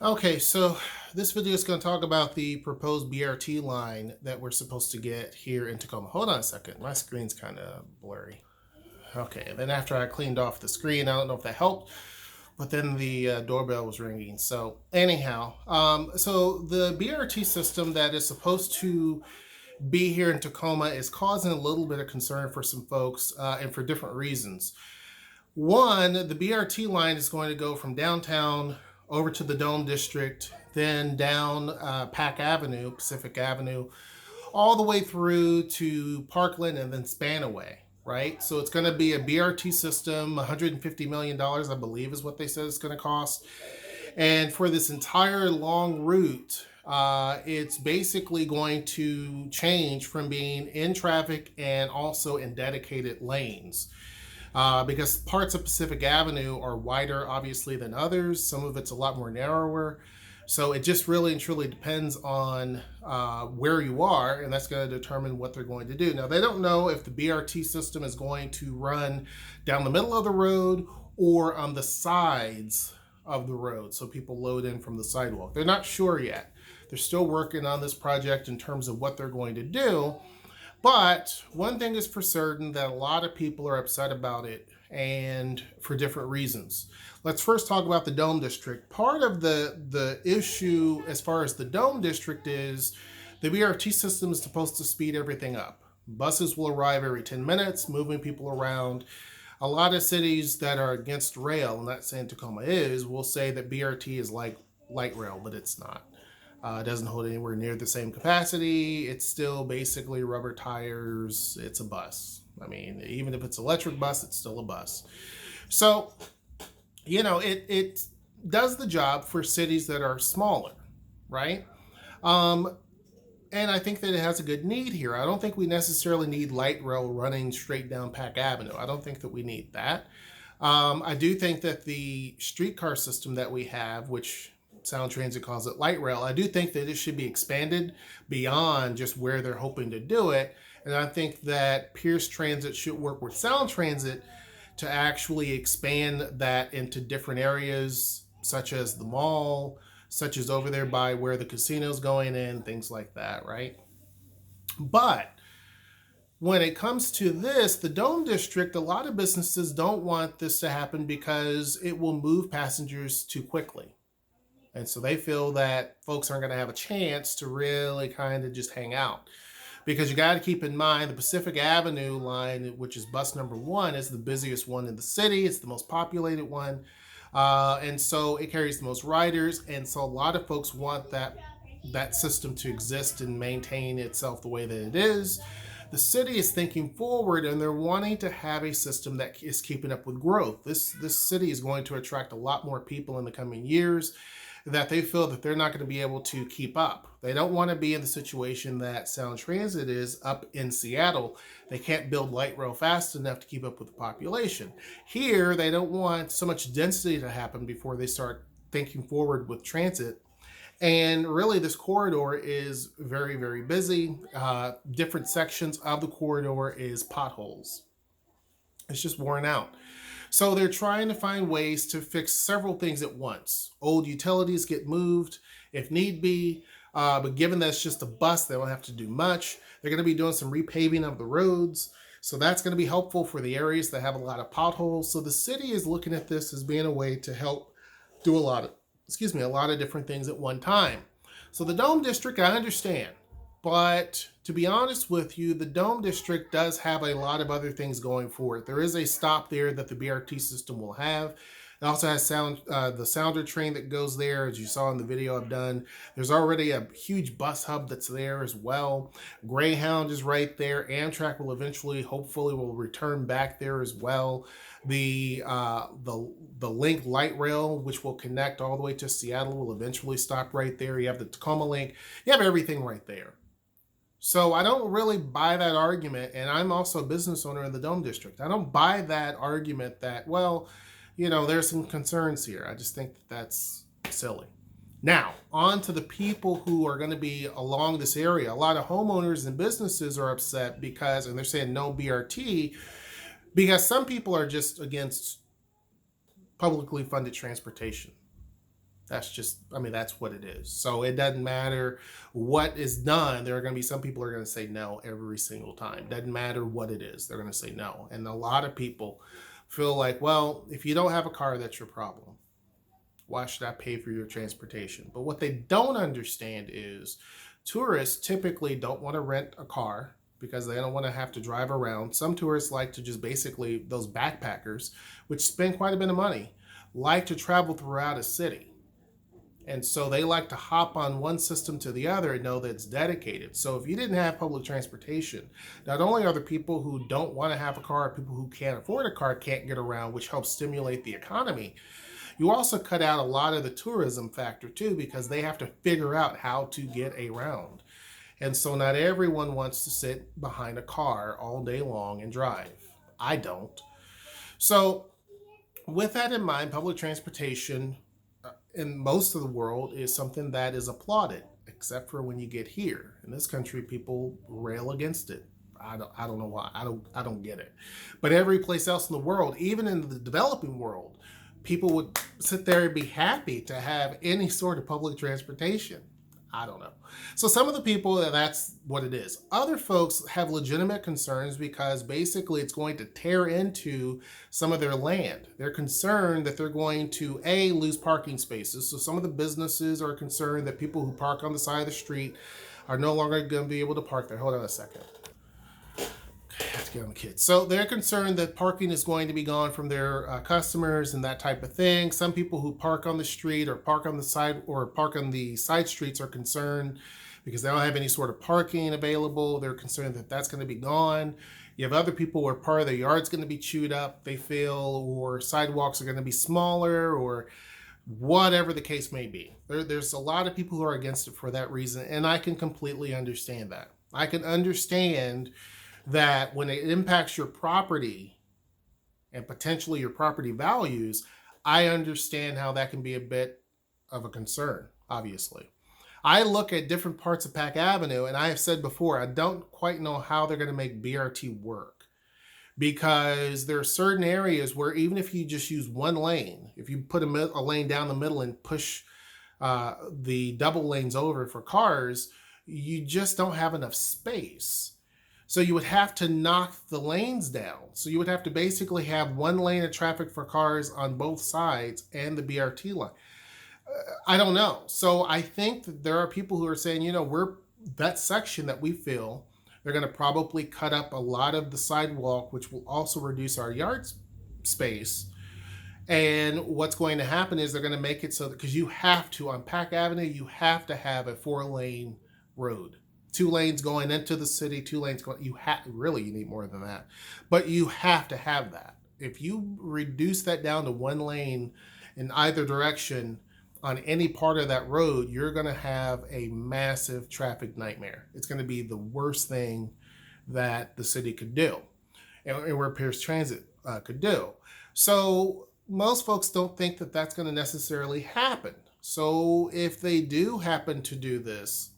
Okay, so this video is going to talk about the proposed BRT line that we're supposed to get here in Tacoma. Hold on a second, my screen's kind of blurry. Okay, and then after I cleaned off the screen, I don't know if that helped, but then the doorbell was ringing. So anyhow, so the BRT system that is supposed to be here in Tacoma is causing a little bit of concern for some folks, and for different reasons. One, the BRT line is going to go from downtown over to the Dome District, then down Pacific Avenue, all the way through to Parkland and then Spanaway, right? So it's going to be a BRT system, $150 million, I believe is what they said it's going to cost. And for this entire long route, it's basically going to change from being in traffic and also in dedicated lanes. Because parts of Pacific Avenue are wider, obviously, than others. Some of it's a lot more narrower. So it just really and truly depends on where you are, and that's going to determine what they're going to do. Now, they don't know if the BRT system is going to run down the middle of the road or on the sides of the road, so people load in from the sidewalk. They're not sure yet. They're still working on this project in terms of what they're going to do. But one thing is for certain, that a lot of people are upset about it, and for different reasons. Let's first talk about the Dome District. Part of the issue as far as the Dome District is the BRT system is supposed to speed everything up. Buses will arrive every 10 minutes, moving people around. A lot of cities that are against rail, and not saying Tacoma is, will say that BRT is like light rail, but it's not. It doesn't hold anywhere near the same capacity. It's still basically rubber tires. It's a bus. I mean, even if it's an electric bus, it's still a bus. So, it does the job for cities that are smaller, right? Um, and I think that it has a good need here. I don't think we necessarily need light rail running straight down Pac Avenue. I don't think that we need that. I do think that the streetcar system that we have, which Sound Transit calls it light rail, I do think that it should be expanded beyond just where they're hoping to do it. And I think that Pierce Transit should work with Sound Transit to actually expand that into different areas, such as the mall, such as over there by where the casino's going in, things like that, right? But when it comes to this, the Dome District, a lot of businesses don't want this to happen because it will move passengers too quickly. And so they feel that folks aren't going to have a chance to really kind of just hang out. Because you got to keep in mind the Pacific Avenue line, which is bus number one, is the busiest one in the city. It's the most populated one. And so it carries the most riders. And so a lot of folks want that system to exist and maintain itself the way that it is. The city is thinking forward, and they're wanting to have a system that is keeping up with growth. This city is going to attract a lot more people in the coming years, that they feel that they're not going to be able to keep up. They don't want to be in the situation that Sound Transit is up in Seattle. They can't build light rail fast enough to keep up with the population. Here, they don't want so much density to happen before they start thinking forward with transit. And really, this corridor is very, very busy. Different sections of the corridor is potholes. It's just worn out. So they're trying to find ways to fix several things at once. Old utilities get moved if need be, but given that it's just a bus, they don't have to do much. They're going to be doing some repaving of the roads. So that's going to be helpful for the areas that have a lot of potholes. So the city is looking at this as being a way to help do a lot of different things at one time. So the Dome District, I understand. But to be honest with you, the Dome District does have a lot of other things going for it. There is a stop there that the BRT system will have. It also has the Sounder train that goes there, as you saw in the video I've done. There's already a huge bus hub that's there as well. Greyhound is right there. Amtrak will eventually, hopefully, will return back there as well. The Link Light Rail, which will connect all the way to Seattle, will eventually stop right there. You have the Tacoma Link. You have everything right there. So I don't really buy that argument, and I'm also a business owner in the Dome District. I don't buy that argument that, well, there's some concerns here. I just think that that's silly. Now, on to the people who are going to be along this area. A lot of homeowners and businesses are upset because, and they're saying no BRT, because some people are just against publicly funded transportation. That's just, I mean, that's what it is. So it doesn't matter what is done. There are going to be some people who are going to say no every single time. Doesn't matter what it is. They're going to say no. And a lot of people feel like, well, if you don't have a car, that's your problem. Why should I pay for your transportation? But what they don't understand is tourists typically don't want to rent a car because they don't want to have to drive around. Some tourists like to just basically, those backpackers, which spend quite a bit of money, like to travel throughout a city. And so they like to hop on one system to the other and know that it's dedicated. So if you didn't have public transportation, not only are the people who don't want to have a car, people who can't afford a car can't get around, which helps stimulate the economy. You also cut out a lot of the tourism factor too, because they have to figure out how to get around. And so not everyone wants to sit behind a car all day long and drive. I don't. So with that in mind, public transportation in most of the world is something that is applauded, except for when you get here. In this country, people rail against it. I don't know why. I don't get it. But every place else in the world, even in the developing world, people would sit there and be happy to have any sort of public transportation. I don't know. So some of the people, that's what it is. Other folks have legitimate concerns because basically it's going to tear into some of their land. They're concerned that they're going to, A, lose parking spaces. So some of the businesses are concerned that people who park on the side of the street are no longer going to be able to park there. Hold on a second. I have to get on the kids. So they're concerned that parking is going to be gone from their customers and that type of thing. Some people who park on the street or park on the side streets are concerned because they don't have any sort of parking available. They're concerned that that's going to be gone. You have other people where part of their yard's going to be chewed up, they feel, or sidewalks are going to be smaller, or whatever the case may be. There's a lot of people who are against it for that reason, and I can completely understand that. I can understand that when it impacts your property and potentially your property values, I understand how that can be a bit of a concern, obviously. I look at different parts of Pac Avenue, and I have said before, I don't quite know how they're going to make BRT work, because there are certain areas where even if you just use one lane, if you put a lane down the middle and push the double lanes over for cars, you just don't have enough space. So you would have to knock the lanes down. So you would have to basically have one lane of traffic for cars on both sides and the BRT line. I don't know. So I think that there are people who are saying, that section that we feel, they're going to probably cut up a lot of the sidewalk, which will also reduce our yard space. And what's going to happen is they're going to make it so that, because you have to, on Pac Avenue, you have to have a 4-lane road. 2 lanes going into the city, 2 lanes going, you need more than that. But you have to have that. If you reduce that down to 1 lane in either direction on any part of that road, you're going to have a massive traffic nightmare. It's going to be the worst thing that the city could do, and where Pierce Transit could do. So most folks don't think that that's going to necessarily happen. So if they do happen to do this,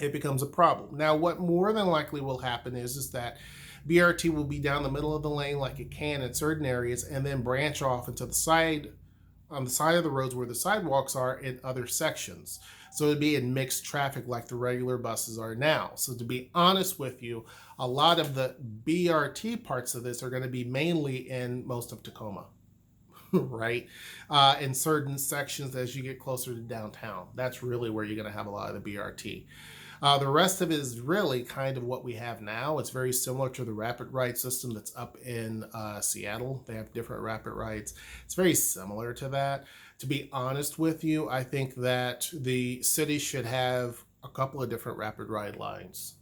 it becomes a problem. Now, what more than likely will happen is that BRT will be down the middle of the lane like it can in certain areas, and then branch off into the side, on the side of the roads where the sidewalks are in other sections. So it'd be in mixed traffic like the regular buses are now. So to be honest with you, a lot of the BRT parts of this are going to be mainly in most of Tacoma. Right? In certain sections as you get closer to downtown. That's really where you're going to have a lot of the BRT. The rest of it is really kind of what we have now. It's very similar to the rapid ride system that's up in Seattle. They have different rapid rides. It's very similar to that. To be honest with you, I think that the city should have a couple of different rapid ride lines,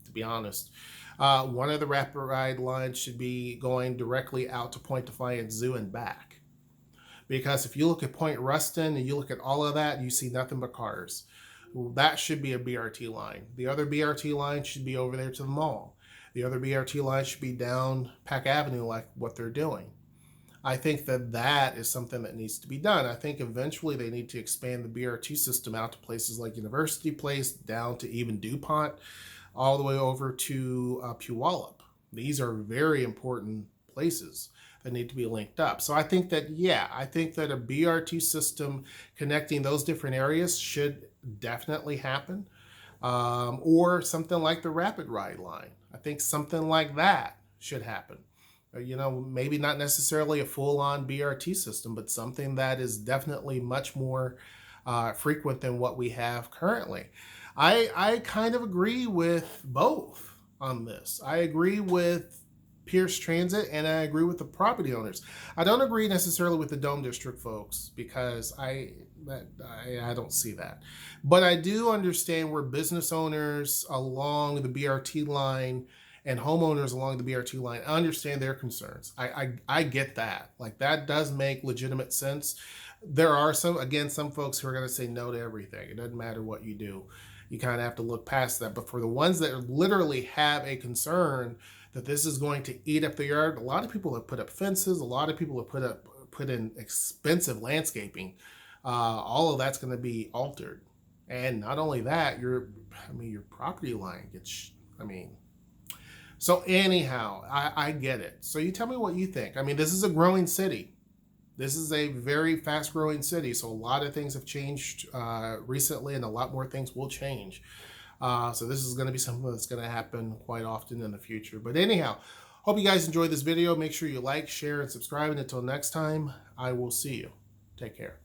to be honest. One of the rapid ride lines should be going directly out to Point Defiance Zoo and back. Because if you look at Point Ruston and you look at all of that, you see nothing but cars. That should be a BRT line. The other BRT line should be over there to the mall. The other BRT line should be down Pac Avenue like what they're doing. I think that is something that needs to be done. I think eventually they need to expand the BRT system out to places like University Place, down to even DuPont, all the way over to Puyallup. These are very important places that need to be linked up. So I think that, yeah, I think that a BRT system connecting those different areas should definitely happen. Or something like the rapid ride line. I think something like that should happen. You know, maybe not necessarily a full-on BRT system, but something that is definitely much more frequent than what we have currently. I kind of agree with both on this. I agree with Pierce Transit and I agree with the property owners. I don't agree necessarily with the Dome District folks because I don't see that. But I do understand where business owners along the BRT line and homeowners along the BRT line understand their concerns. I get that. Like, that does make legitimate sense. There are some folks who are going to say no to everything. It doesn't matter what you do. You kind of have to look past that. But for the ones that literally have a concern that this is going to eat up the yard, a lot of people have put up fences. A lot of people have put in expensive landscaping. All of that's going to be altered. And not only that, your property line gets, so anyhow, I get it. So you tell me what you think. This is a growing city. This is a very fast growing city. So a lot of things have changed recently and a lot more things will change. So this is going to be something that's going to happen quite often in the future. But anyhow, hope you guys enjoyed this video. Make sure you like, share, and subscribe. And until next time, I will see you. Take care.